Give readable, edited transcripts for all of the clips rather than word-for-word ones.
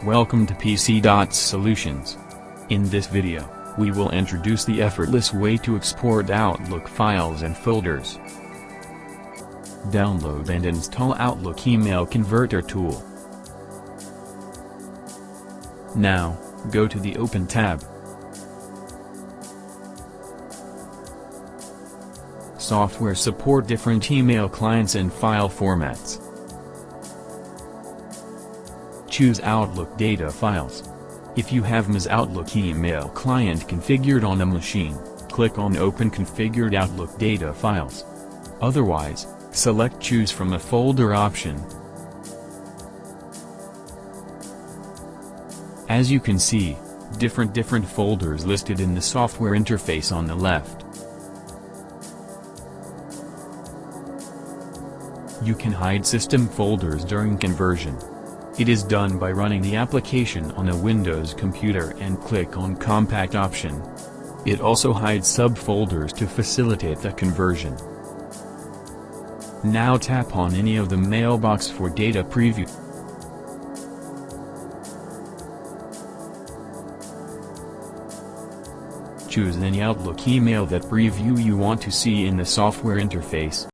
Welcome to PC.Solutions. In this video, we will introduce the effortless way to export Outlook files and folders. Download and install Outlook Email Converter tool. Now, go to the Open tab. Software support different email clients and file formats. Choose Outlook data files. If you have IMAP Outlook email client configured on a machine, click on Open Configured Outlook data files. Otherwise, select Choose from a folder option. As you can see, different folders listed in the software interface on the left. You can hide system folders during conversion. It is done by running the application on a Windows computer and click on Compact option. It also hides subfolders to facilitate the conversion. Now tap on any of the mailbox for data preview. Choose any Outlook email that preview you want to see in the software interface.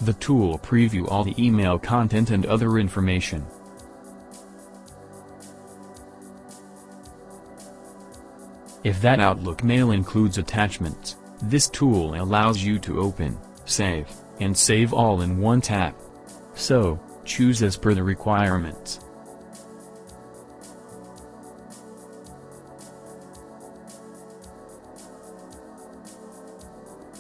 The tool preview all the email content and other information. If that Outlook mail includes attachments, this tool allows you to open, save, and save all in one tap. So, choose as per the requirements.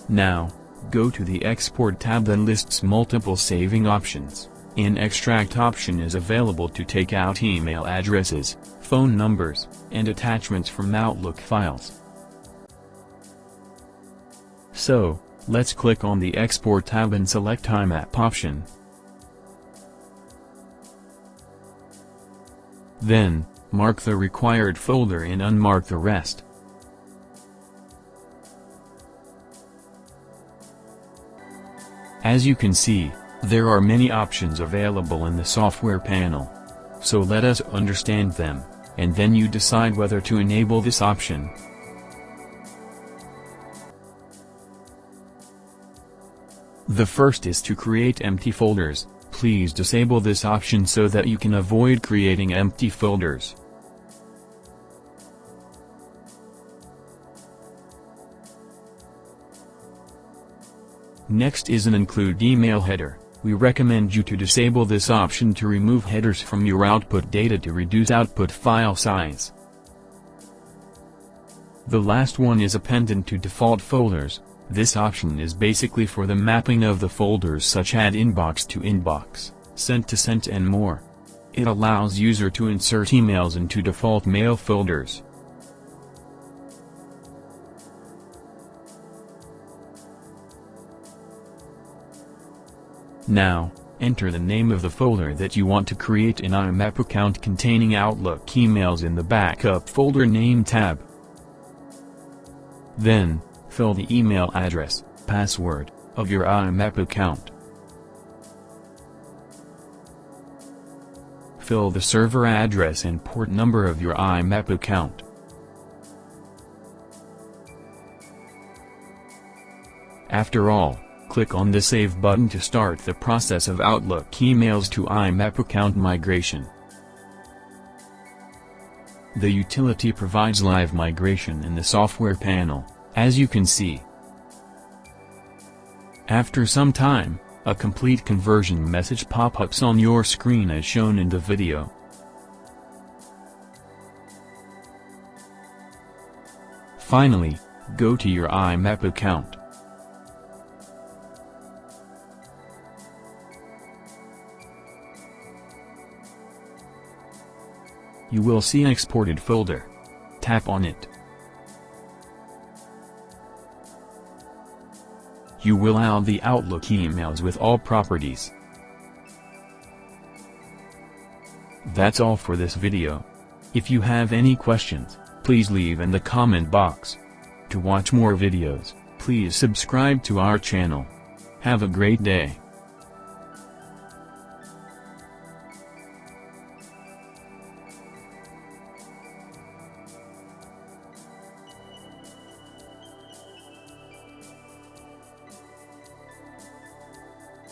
Now, go to the Export tab that lists multiple saving options. An extract option is available to take out email addresses, phone numbers, and attachments from Outlook files. So, let's click on the Export tab and select IMAP option. Then, mark the required folder and unmark the rest. As you can see, there are many options available in the software panel. So let us understand them, and then you decide whether to enable this option. The first is to create empty folders. Please disable this option so that you can avoid creating empty folders. Next is an include email header. We recommend you to disable this option to remove headers from your output data to reduce output file size. The last one is appended to default folders. This option is basically for the mapping of the folders such as inbox to inbox, sent to sent and more. It allows user to insert emails into default mail folders. Now, enter the name of the folder that you want to create in IMAP account containing Outlook emails in the Backup Folder Name tab. Then, fill the email address, password, of your IMAP account. Fill the server address and port number of your IMAP account. After all, click on the Save button to start the process of Outlook emails to IMAP account migration. The utility provides live migration in the software panel, as you can see. After some time, a complete conversion message pop-ups on your screen as shown in the video. Finally, go to your IMAP account. You will see an exported folder. Tap on it. You will add the Outlook emails with all properties. That's all for this video. If you have any questions, please leave in the comment box. To watch more videos, please subscribe to our channel. Have a great day.